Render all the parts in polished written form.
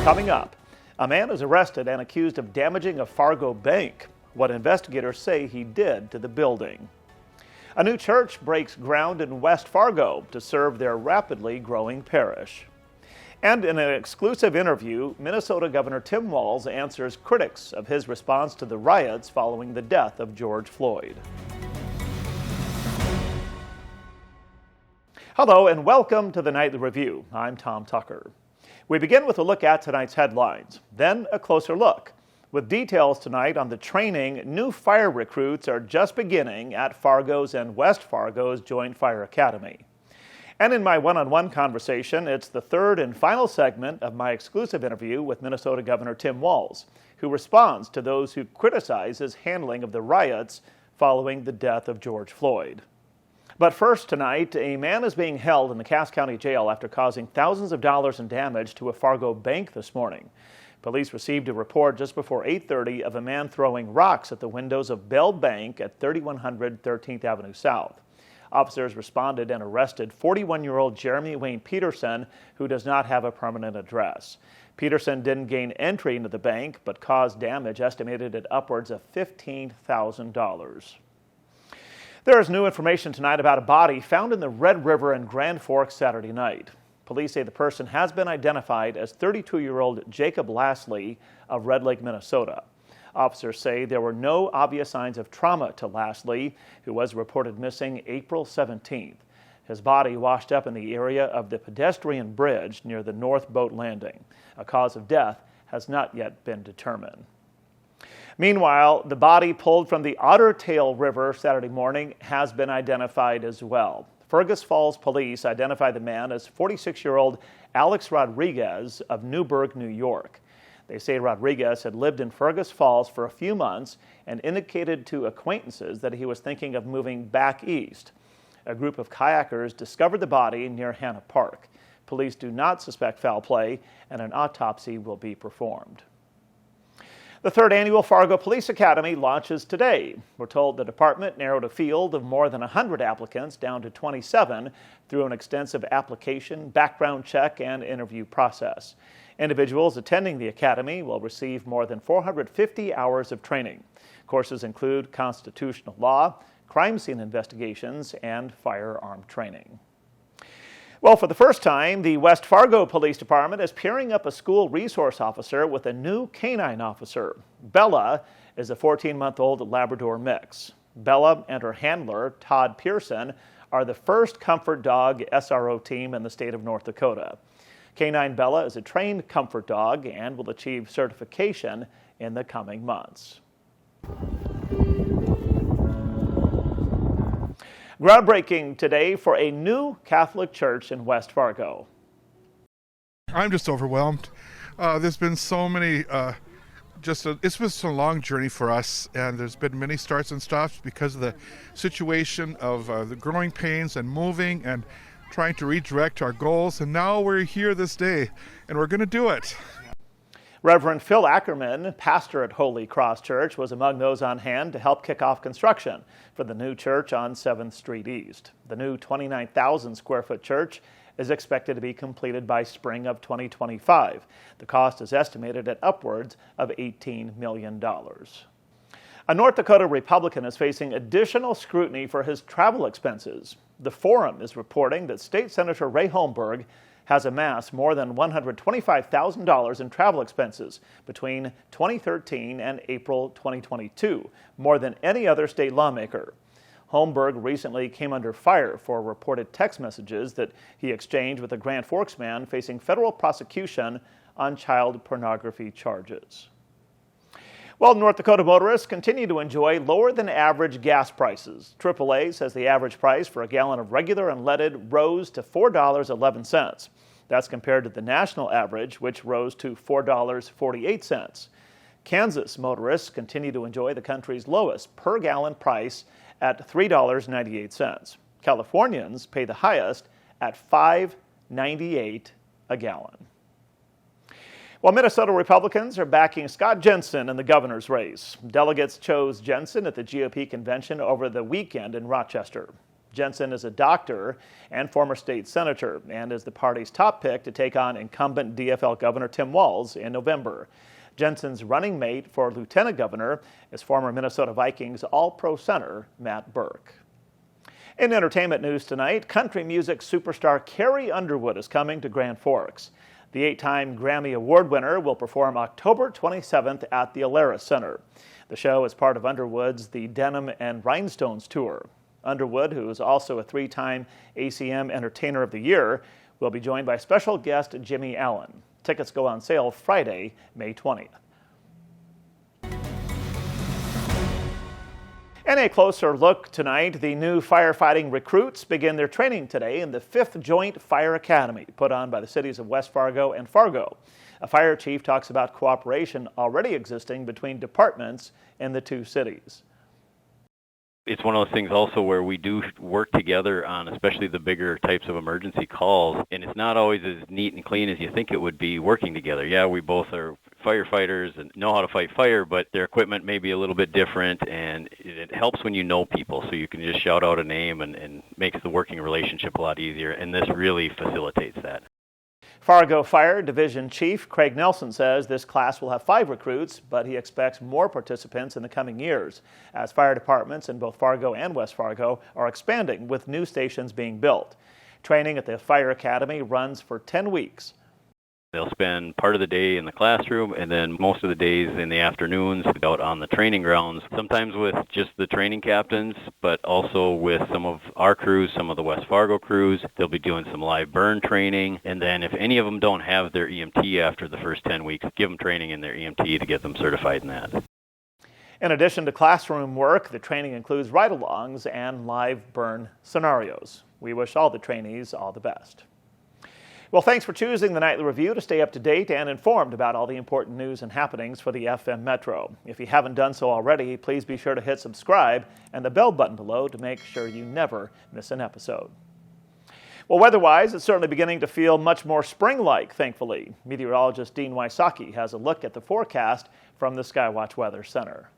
Coming up, a man is arrested and accused of damaging a Fargo bank. What investigators say he did to the building. A new church breaks ground in West Fargo to serve their rapidly growing parish. And in an exclusive interview, Minnesota Governor Tim Walz answers critics of his response to the riots following the death of George Floyd. Hello and welcome to the Nightly Review. I'm Tom Tucker. We begin with a look at tonight's headlines, then a closer look. With details tonight on the training new fire recruits are just beginning at Fargo's and West Fargo's Joint Fire Academy. And in my one-on-one conversation, it's the third and final segment of my exclusive interview with Minnesota Governor Tim Walz, who responds to those who criticize his handling of the riots following the death of George Floyd. But first tonight, a man is being held in the Cass County Jail after causing thousands of dollars in damage to a Fargo bank this morning. Police received a report just before 8:30 of a man throwing rocks at the windows of Bell Bank at 3100 13th Avenue South. Officers responded and arrested 41-year-old Jeremy Wayne Peterson, who does not have a permanent address. Peterson didn't gain entry into the bank, but caused damage estimated at upwards of $15,000. There is new information tonight about a body found in the Red River in Grand Forks Saturday night. Police say the person has been identified as 32-year-old Jacob Lastly of Red Lake, Minnesota. Officers say there were no obvious signs of trauma to Lastly, who was reported missing April 17th. His body washed up in the area of the pedestrian bridge near the North Boat Landing. A cause of death has not yet been determined. Meanwhile, the body pulled from the Otter Tail River Saturday morning has been identified as well. Fergus Falls police identified the man as 46-year-old Alex Rodriguez of Newburgh, New York. They say Rodriguez had lived in Fergus Falls for a few months and indicated to acquaintances that he was thinking of moving back east. A group of kayakers discovered the body near Hanna Park. Police do not suspect foul play, and an autopsy will be performed. The third annual Fargo Police Academy launches today. We're told the department narrowed a field of more than 100 applicants down to 27 through an extensive application, background check, and interview process. Individuals attending the academy will receive more than 450 hours of training. Courses include constitutional law, crime scene investigations, and firearm training. Well, for the first time, the West Fargo Police Department is pairing up a school resource officer with a new canine officer. Bella is a 14-month-old Labrador mix. Bella and her handler, Todd Pearson, are the first Comfort Dog SRO team in the state of North Dakota. Canine Bella is a trained Comfort Dog and will achieve certification in the coming months. Groundbreaking today for a new Catholic church in West Fargo. I'm just overwhelmed. There's been so many, it's been such a long journey for us, and there's been many starts and stops because of the situation of the growing pains and moving and trying to redirect our goals. And now we're here this day, and we're going to do it. Reverend Phil Ackerman, pastor at Holy Cross Church, was among those on hand to help kick off construction for the new church on 7th Street East. The new 29,000 square foot church is expected to be completed by spring of 2025. The cost is estimated at upwards of $18 million. A North Dakota Republican is facing additional scrutiny for his travel expenses. The Forum is reporting that State Senator Ray Holmberg has amassed more than $125,000 in travel expenses between 2013 and April 2022, more than any other state lawmaker. Holmberg recently came under fire for reported text messages that he exchanged with a Grand Forks man facing federal prosecution on child pornography charges. Well, North Dakota motorists continue to enjoy lower than average gas prices. AAA says the average price for a gallon of regular unleaded rose to $4.11. That's compared to the national average, which rose to $4.48. Kansas motorists continue to enjoy the country's lowest per gallon price at $3.98. Californians pay the highest at $5.98 a gallon. While Minnesota Republicans are backing Scott Jensen in the governor's race, delegates chose Jensen at the GOP convention over the weekend in Rochester. Jensen is a doctor and former state senator and is the party's top pick to take on incumbent DFL Governor Tim Walz in November. Jensen's running mate for lieutenant governor is former Minnesota Vikings All-Pro center Matt Burke. In entertainment news tonight, country music superstar Carrie Underwood is coming to Grand Forks. The 8-time Grammy Award winner will perform October 27th at the Alara Center. The show is part of Underwood's The Denim and Rhinestones Tour. Underwood, who is also a 3-time ACM Entertainer of the Year, will be joined by special guest Jimmy Allen. Tickets go on sale Friday, May 20th. In a closer look tonight, the new firefighting recruits begin their training today in the 5th Joint Fire Academy put on by the cities of West Fargo and Fargo. A fire chief talks about cooperation already existing between departments in the two cities. It's one of those things also where we do work together on especially the bigger types of emergency calls, and it's not always as neat and clean as you think it would be working together. Yeah, we both are firefighters and know how to fight fire, but their equipment may be a little bit different, and it helps when you know people, so you can just shout out a name and makes the working relationship a lot easier, and this really facilitates that. Fargo Fire Division Chief Craig Nelson says this class will have 5 recruits, but he expects more participants in the coming years as fire departments in both Fargo and West Fargo are expanding with new stations being built. Training at the Fire Academy runs for 10 weeks. They'll spend part of the day in the classroom and then most of the days in the afternoons out on the training grounds, sometimes with just the training captains, but also with some of our crews, some of the West Fargo crews. They'll be doing some live burn training, and then if any of them don't have their EMT after the first 10 weeks, give them training in their EMT to get them certified in that. In addition to classroom work, the training includes ride-alongs and live burn scenarios. We wish all the trainees all the best. Well, thanks for choosing the Nightly Review to stay up to date and informed about all the important news and happenings for the FM Metro. If you haven't done so already, please be sure to hit subscribe and the bell button below to make sure you never miss an episode. Well, weather-wise, it's certainly beginning to feel much more spring-like, thankfully. Meteorologist Dean Wysocki has a look at the forecast from the Skywatch Weather Center.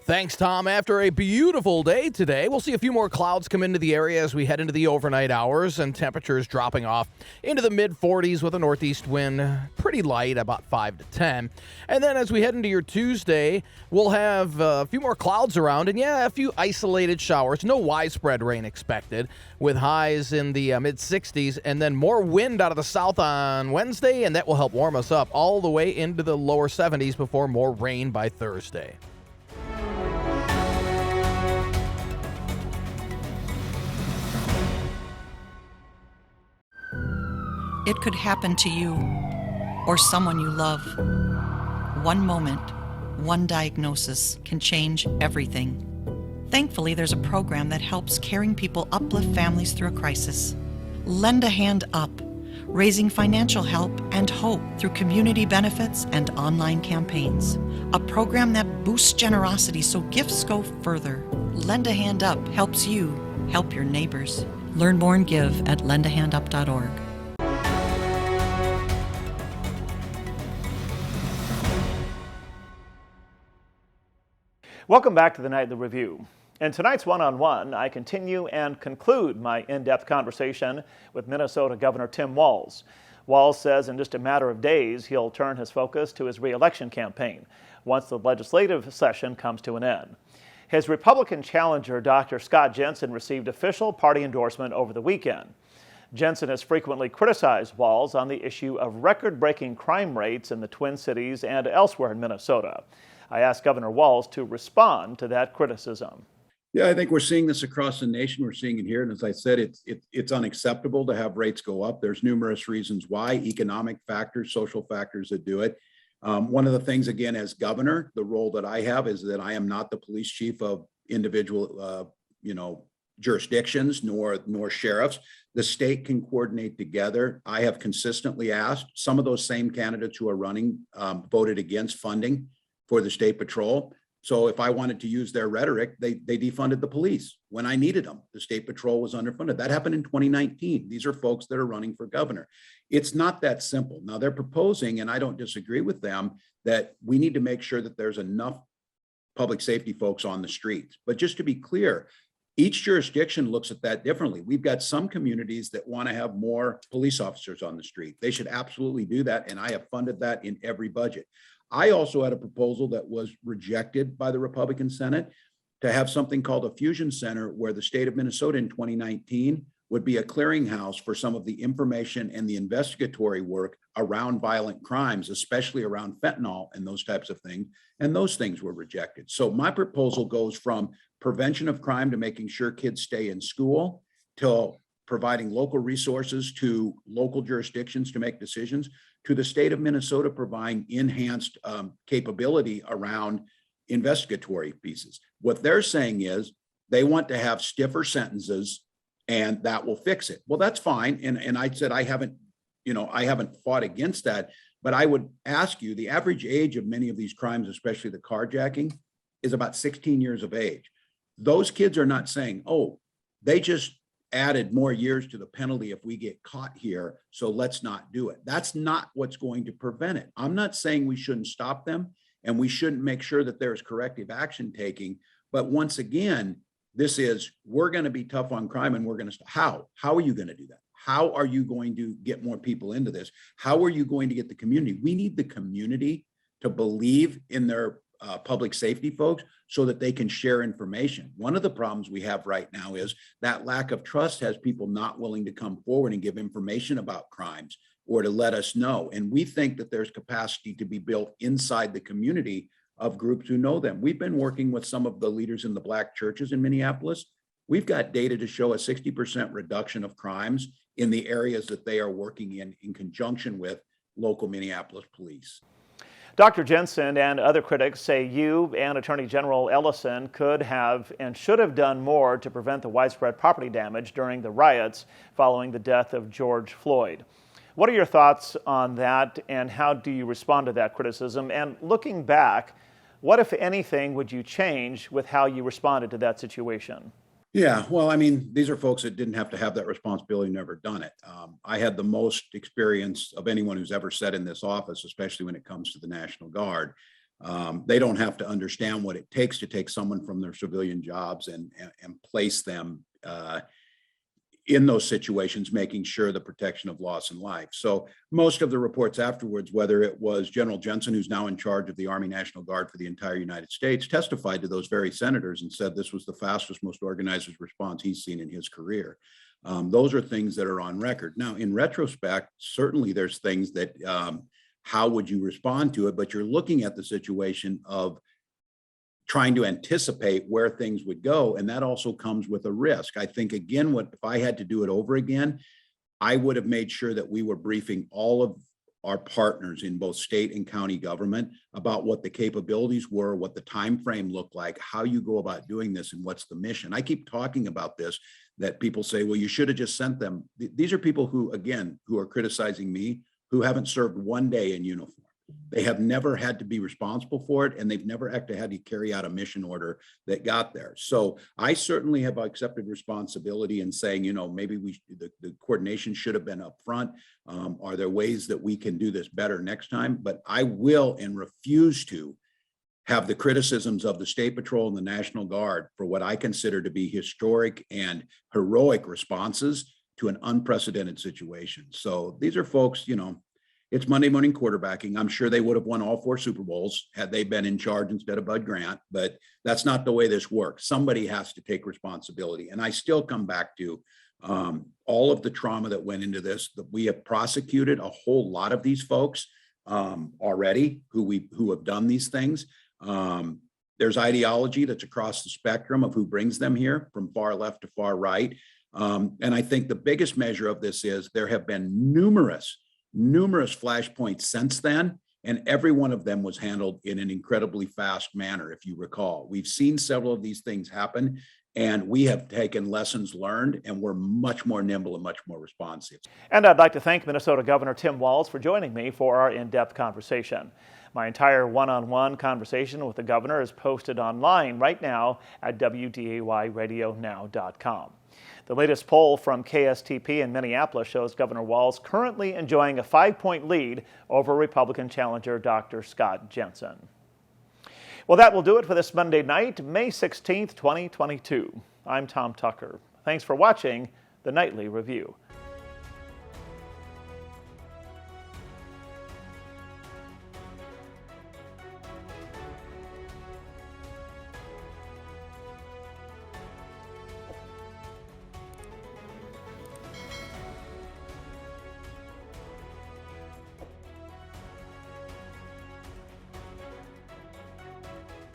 Thanks, Tom. After a beautiful day today, we'll see a few more clouds come into the area as we head into the overnight hours, and temperatures dropping off into the mid-40s with a northeast wind, pretty light, about 5 to 10. And then as we head into your Tuesday, we'll have a few more clouds around, and a few isolated showers. No widespread rain expected, with highs in the mid-60s, and then more wind out of the south on Wednesday, and that will help warm us up all the way into the lower 70s before more rain by Thursday. It could happen to you or someone you love. One moment, one diagnosis can change everything. Thankfully, there's a program that helps caring people uplift families through a crisis. Lend a Hand Up, raising financial help and hope through community benefits and online campaigns. A program that boosts generosity so gifts go further. Lend a Hand Up helps you help your neighbors. Learn more and give at lendahandup.org. Welcome back to the Nightly Review. In tonight's one-on-one, I continue and conclude my in-depth conversation with Minnesota Governor Tim Walz. Walz says in just a matter of days he'll turn his focus to his re-election campaign once the legislative session comes to an end. His Republican challenger, Dr. Scott Jensen, received official party endorsement over the weekend. Jensen has frequently criticized Walz on the issue of record-breaking crime rates in the Twin Cities and elsewhere in Minnesota. I asked Governor Walz to respond to that criticism. Yeah, I think we're seeing this across the nation. We're seeing it here. And as I said, it's unacceptable to have rates go up. There's numerous reasons why, economic factors, social factors that do it. One of the things, again, as governor, the role that I have is that I am not the police chief of individual, jurisdictions, nor sheriffs. The state can coordinate together. I have consistently asked. Some of those same candidates who are running voted against funding for the state patrol. So if I wanted to use their rhetoric, they defunded the police when I needed them. The state patrol was underfunded. That happened in 2019. These are folks that are running for governor. It's not that simple. Now they're proposing, and I don't disagree with them, that we need to make sure that there's enough public safety folks on the streets. But just to be clear, each jurisdiction looks at that differently. We've got some communities that want to have more police officers on the street. They should absolutely do that, and I have funded that in every budget. I also had a proposal that was rejected by the Republican Senate to have something called a fusion center, where the state of Minnesota in 2019 would be a clearinghouse for some of the information and the investigatory work around violent crimes, especially around fentanyl and those types of things. And those things were rejected. So my proposal goes from prevention of crime to making sure kids stay in school, to providing local resources to local jurisdictions to make decisions, to the state of Minnesota providing enhanced capability around investigatory pieces. What they're saying is they want to have stiffer sentences and that will fix it. Well, that's fine. And I said, I haven't fought against that, but I would ask you, the average age of many of these crimes, especially the carjacking, is about 16 years of age. Those kids are not saying, oh, they just added more years to the penalty if we get caught here, so let's not do it. That's not what's going to prevent it. I'm not saying we shouldn't stop them and we shouldn't make sure that there's corrective action taking. But once again, this is, we're going to be tough on crime and we're going to, how are you going to do that? How are you going to get more people into this? How are you going to get the community? We need the community to believe in their public safety folks so that they can share information. One of the problems we have right now is that lack of trust has people not willing to come forward and give information about crimes or to let us know. And we think that there's capacity to be built inside the community of groups who know them. We've been working with some of the leaders in the Black churches in Minneapolis. We've got data to show a 60% reduction of crimes in the areas that they are working in conjunction with local Minneapolis police. Dr. Jensen and other critics say you and Attorney General Ellison could have and should have done more to prevent the widespread property damage during the riots following the death of George Floyd. What are your thoughts on that, and how do you respond to that criticism? And looking back, what, if anything, would you change with how you responded to that situation? Yeah, well, I mean, these are folks that didn't have to have that responsibility, never done it. I had the most experience of anyone who's ever sat in this office, especially when it comes to the National Guard. They don't have to understand what it takes to take someone from their civilian jobs and place them in those situations, making sure the protection of loss and life. So most of the reports afterwards, whether it was General Jensen, who's now in charge of the Army National Guard for the entire United States, testified to those very senators and said this was the fastest, most organized response he's seen in his career. Those are things that are on record. Now, in retrospect, certainly there's things that, how would you respond to it? But you're looking at the situation of trying to anticipate where things would go. And that also comes with a risk. I think, again, if I had to do it over again, I would have made sure that we were briefing all of our partners in both state and county government about what the capabilities were, what the time frame looked like, how you go about doing this, and what's the mission. I keep talking about this, that people say, well, you should have just sent them. These are people who, again, who are criticizing me, who haven't served one day in uniform. They have never had to be responsible for it, and they've never actually had to carry out a mission order that got there. So I certainly have accepted responsibility in saying, maybe the coordination should have been up front. Are there ways that we can do this better next time? But I will and refuse to have the criticisms of the State Patrol and the National Guard for what I consider to be historic and heroic responses to an unprecedented situation. So these are folks, it's Monday morning quarterbacking. I'm sure they would have won all 4 Super Bowls had they been in charge instead of Bud Grant, but that's not the way this works. Somebody has to take responsibility. And I still come back to all of the trauma that went into this, that we have prosecuted a whole lot of these folks already who have done these things. There's ideology that's across the spectrum of who brings them here, from far left to far right. And I think the biggest measure of this is there have been numerous flashpoints since then, and every one of them was handled in an incredibly fast manner. If you recall, we've seen several of these things happen, and we have taken lessons learned, and we're much more nimble and much more responsive. And I'd like to thank Minnesota Governor Tim Walz for joining me for our in-depth conversation. My entire one-on-one conversation with the governor is posted online right now at WDAYRadioNow.com. The latest poll from KSTP in Minneapolis shows Governor Walz currently enjoying a 5-point lead over Republican challenger Dr. Scott Jensen. Well, that will do it for this Monday night, May 16th, 2022. I'm Tom Tucker. Thanks for watching the Nightly Review.